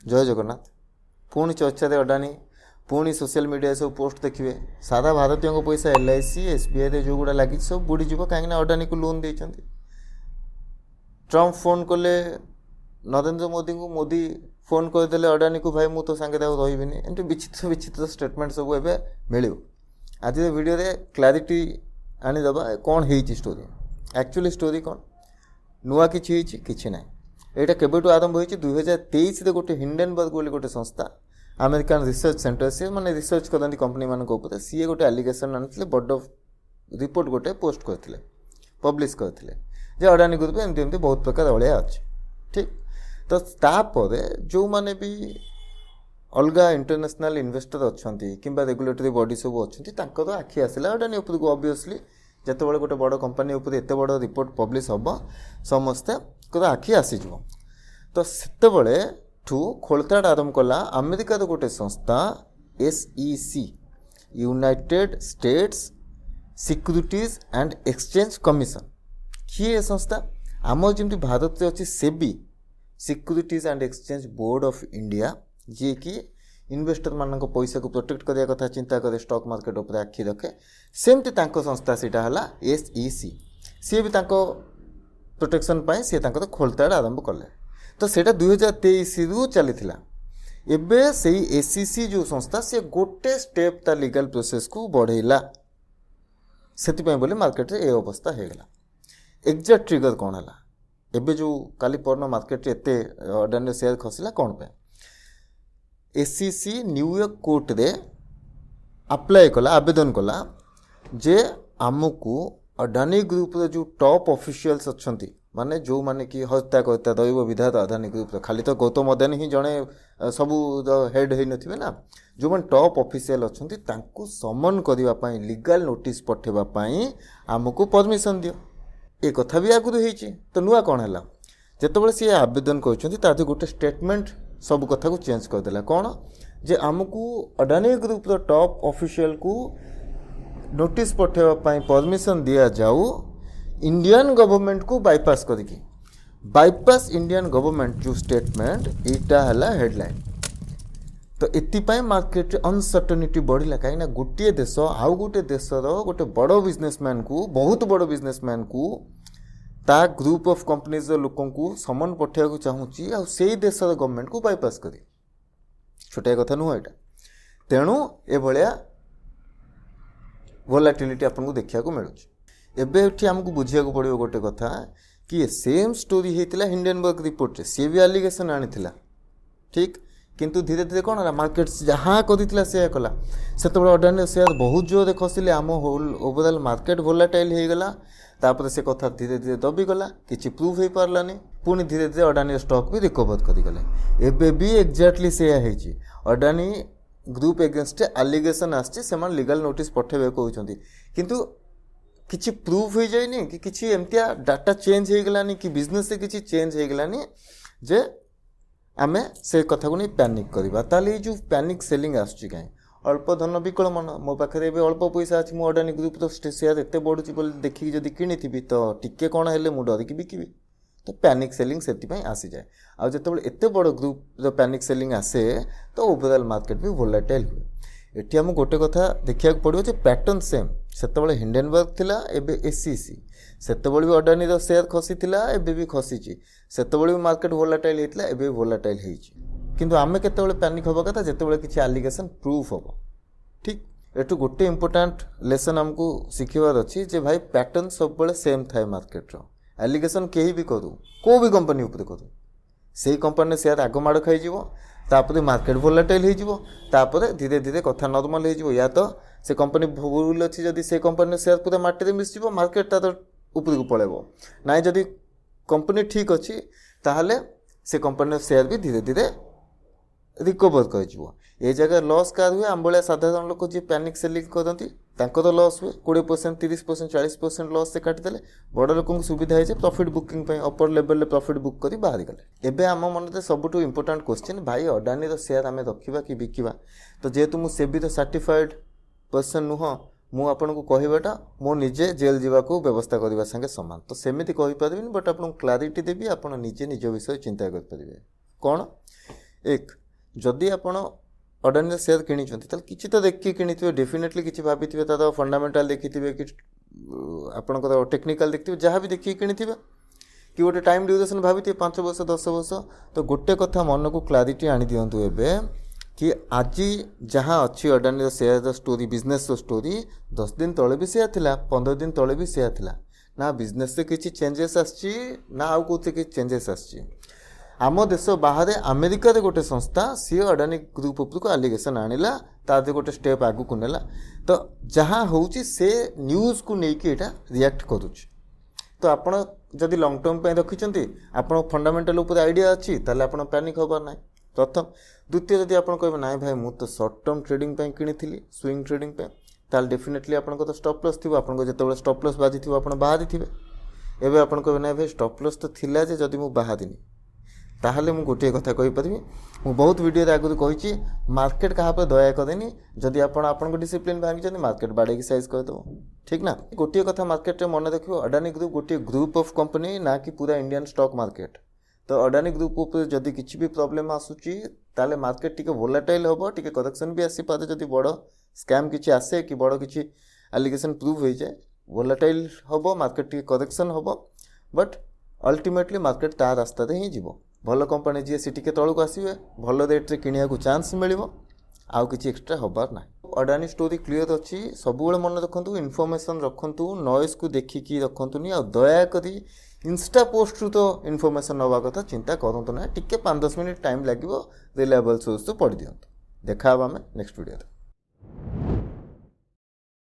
जय जगन्नाथ। पुणी चर्चा अडानी पुणी सोशल मीडिया सब पोस्ट देखिए सारा भारतीयों को पैसा LIC SBI जो गुड़ा लगी सब बुड़ीज कहीं अडानी को लोन देते। ट्रम्प फोन कले नरेंद्र मोदी को मोदी फोन करदे अडानी को भाई मुझे तो सांगे रही एमती विचित्र विचित्र स्टेटमेंट सब ए मिल आज वीडियो क्लारिटी आनीदबा कौन है स्टोरी एक्चुअली स्टोरी कौन नुआ कि ना यहाँ केबेठू आरंभ हो 2023 गोटे हिंडेनबर्ग बोली गोटे संस्था अमेरिकन रिसर्च सेंटर सी मैंने रिसर्च करती कंपनी मान सी गोटे एलिगेशन आनी बड़ रिपोर्ट गोटे पोस्ट करते पब्लिश करते जे अडानी ग्रुप एमती एमती बहुत प्रकार अलिया अच्छे ठीक। तो तापर जो मैंने भी अलग इंटरनेशनल इन्वेस्टर अच्छा कि रेगुलेटरी बॉडी सब अच्छा आखि आसला अडानी उपरको ऑब्वियसली जिते बड़े गोटे बड़ कंपनी उपर एत बड़ रिपोर्ट पब्लिश हम समस्ते आखि आसीज। तो सेतबले ठू खोलताड़ आरंभ कला अमेरिकार गोटे संस्था SEC united states securities and exchange commission किए संस्था आम जमी भारत में अच्छी SEBI securities and exchange board of India जी कि इन्वेस्टर मान पैसा को प्रोटेक्ट करने कथा चिंता करे स्टॉक मार्केट उपर आखि रखे सेमती संस्था सीटा है SEC सी भी प्रोटेक्शन पाई सी खोलताड़ आरंभ कले। तो सेटा 2023 रु चली एबे से SEC जो संस्था से गोटे स्टेप ता लीगल प्रोसेस को बढ़ेला से बोले मार्केट रे अवस्था हो गला। एग्जैक्ट ट्रिगर कौन है एबे जो काली परन मार्केट रे एते अडानी शेयर खसला कौन पे SEC न्यूयॉर्क कोर्ट रे अप्लाई कला आवेदन कला जे आमको अडानी ग्रुप रे जो टॉप ऑफिशियल्स अच्छा माने जो माने कि हत्या करता दैव विधाता अडानी ग्रुप खाली तो गौतम अदानी ही जड़े सबू हेड हो नथिबे ना जो मैंने टॉप ऑफिशियल अच्छा समन करने लीगल नोटिस पठेवाई आमको परमिशन दियो ये कथा भी आगुरी होती। तो नुआ कौन है जितेबाला सी आवेदन कर गोटे स्टेटमेंट सब कथा को चेंज करदेला कौन जे आमको अडानी ग्रुप रो टॉप ऑफिशियल को नोटिस पठेवाई परमिशन दिया जाऊ इंडियन गवर्नमेंट को बाईपास करके बाईपास इंडियन गवर्नमेंट जो स्टेटमेंट यहाँ है हेडलाइन। तो एपाई मार्केट अनसर्टेनिटी बढ़ला कहीं गोटे देश आउ गोटे देशर गोटे बड़ बिजनेसमैन को बहुत बड़ बिजनेसमैन को ता ग्रुप ऑफ कंपनीज लोक समन पठेवा चाहूँगी आ से देशर गवर्नमेंट को बाईपास कर छोटिया कथा नुह यहाँ तेणु एभलिया वोलाटिलिटी आपको देखा मिलूँ। एबे आमको बुझा पड़ो गोटे कथा कि सेम स्टोरी होता हिंडेनबर्ग रिपोर्ट रे सी भी एलिगेशन आनी ठीक किंतु धीरे धीरे कौन है मार्केट जहाँ कर से कला से अडानी शेयर बहुत जोर खसिले आम होल ओवरऑल मार्केट वोलाटाइल हो गला तापर से कथा धीरे धीरे दबिगला किसी प्रूफ हो पारानी पुणी धीरे धीरे अडानी स्टॉक भी रिकवर करगले एबे भी एक्जाक्टली से अडानी ग्रुप एगेंस्ट एलिगेशन आसछि लीगल नोटिस पठेबे कहउछंती किंतु किसी प्रूफ हो जाए कि किसी एमतिया डाटा चेंज हो गलानी कि बिजनेस से किसी चेंज हो गलानी जे आम से कथा को नहीं पैनिक करवा ताले जो पैनिक सेलिंग आसुची कहीं अल्प धन विकल मन मो पाखे अल्प पैसा अच्छी मुझे अडानी ग्रुप तो शेयर एत बढ़ुची देखिकी जब किणी तो टिके कौन है मुझे डरिकी बिकिबी तो पैनिक सेलिंग से आसी जाए आ जो एत बड़ ग्रुप पैनिक सेलिंग आसे तो ओवरऑल मार्केट भी वोलाटाइल हुए। एटी आम गोटे कथा देखा पड़ो जे पैटर्न सेम से हिंडेनबर्ग थिला एबे SEC सेतबले भी अडानी शेयर खसी एबे भी खसी सेतबले भी मार्केट वोलाटाइल होता एबे वोलाटाइल होइछि किंतु आमे केतबले पैनिक होबा कथा जेतबले किछि एलिगेशन प्रूफ होबो ठीक। एटू गोटे इंपोर्टेंट लेसन हमको शिखिबार अछि जे भाई पैटर्न सब बळे सेम थाए मार्केट रो एलिगेशन केही भी करू को भी कंपनी ऊपर करू से कंपनी शेयर आग माड़ खाई जीवो तापर मार्केट वोलाटाइल हो धीरे धीरे कथा नॉर्मल हो या तो से कंपनी भूल अच्छी जदि से कंपनी शेयर पूरा माटी मिसज मार्केट तार ऊपर को पलैब ना जदि कंपनी ठीक अच्छी ताहले से कंपनी शेयर भी धीरे धीरे रिकवर कर ये जगह लॉस कार हुए आम भाया साधारण लोक जी पैनिक सेलिंग करती लॉस हुए 20% 30% 40% लॉस से काटिदेले बड़ लोक सुविधा है profit booking upper level profit book कर बाहरी गले। एबे आम मन में सबुठ इंपोर्टेंट क्वेश्चन भाई अडानी शेयर आम रखा कि बिकवा तो जेहेतु मुझे सेबी सर्टिफाइड पर्सन नुह मुझे कहवाटा मो निजे जेल जावाक व्यवस्था करने संगे सामान तो सेमती कहीपरि बट आपको क्लारिटी देवी आप निजे निज विषय चिंता करें कौन एक जदि आपण अडानी सेयर किणिछंती ताल किछि तो देखि किणिथिबे डेफिनेटली किछि भाबिथिबे ता फंडामेंटल देखिथिबे कि आपणकर टेक्निकल देखिथिबे जहाँ भी देखिए किणिथिबे कि गोटे टाइम ड्यूरेशन भाबिथिबे 5 वर्ष 10 वर्ष तो गोटे कथा मन को क्लारिटी आनी दियंतु एबे कि आज जहाँ अच्छी Adani share story business story 10 दिन तले भी सेया थिला 15 दिन तले भी सेया थिला ना बिजनेस से किसी चेंजेस आसची ना आउ कोथे किसी चेंजेस आसची आम देश बाहर अमेरिका रे गोटे संस्था सी अडानी ग्रुप उपरको आलिगेशन आनिला तादे गोटे स्टेप आगु को नेला तो जहाँ होउची से न्यूज़ को लेकिन एटा रिएक्ट करूची तो आपण जदि लॉन्ग टर्म पे रखिछंती आपण फंडामेंटल ऊपर आइडिया अछि ताले आपण पैनिक होबार नाही प्रथम द्वितीय जदि आपण कहबे नाही भाई मु तो शॉर्ट टर्म ट्रेडिंग पे किनिथिली स्विंग ट्रेडिंग पे ताल डेफिनेटली आपण को तो स्टॉप लॉस थिबो आपण को जेतेबेले स्टॉप लॉस बाजी थिबो आपण बाहारी थिबे एबे आपण कहबे नाही भाई स्टॉप लॉस तो थिला जे जदि मु बाहारिनी ताहले मु गोटे कथा कहि परिबी मु बहुत वीडियो रे आगु कहिछि मार्केट कहा पे दया करेनी जदि आपण को डिसिप्लिन भांगी जनी मार्केट बाडे की साइज कर दो ठीक ना गोटे कथा मार्केट रे मन देखियो अडानी ग्रुप गोटे ग्रुप ऑफ कंपनी ना कि पूरा इंडियन स्टॉक मार्केट तो अडानी ग्रुप ऊपर जदि किछि भी प्रॉब्लम आसुची ताले मार्केट टिके वोलेटाइल होबो टिके करेक्शन भी आसी पारे जदि बड़ स्कैम किछि आसे कि बड़ किछि एलिगेशन प्रूव हो जाए वोलेटाइल होबो मार्केट टिके करेक्शन होबो बट अल्टीमेटली मार्केट ता रास्ता रे ही जीवो भल कंपनी जी सी टिके तळକୁ आसीबे भल रेट रे किनिया को चांस मिलिबो आउ किछि एक्स्ट्रा होबार ना अडानी स्टोरी क्लियर अछि सबुबेले मन रखंतु इन्फॉर्मेशन रखंतु नॉइज को देखिकी रखंतुनी आ दया करी इंस्टा पोस्ट तो इन्फॉर्मेशन नवा कथा चिंता करंतु ना टिके 5-10 मिनिट टाइम लागिवो रिलायबल सोर्स तो पढि दियंतु देखा आमे नेक्स्ट वीडियो।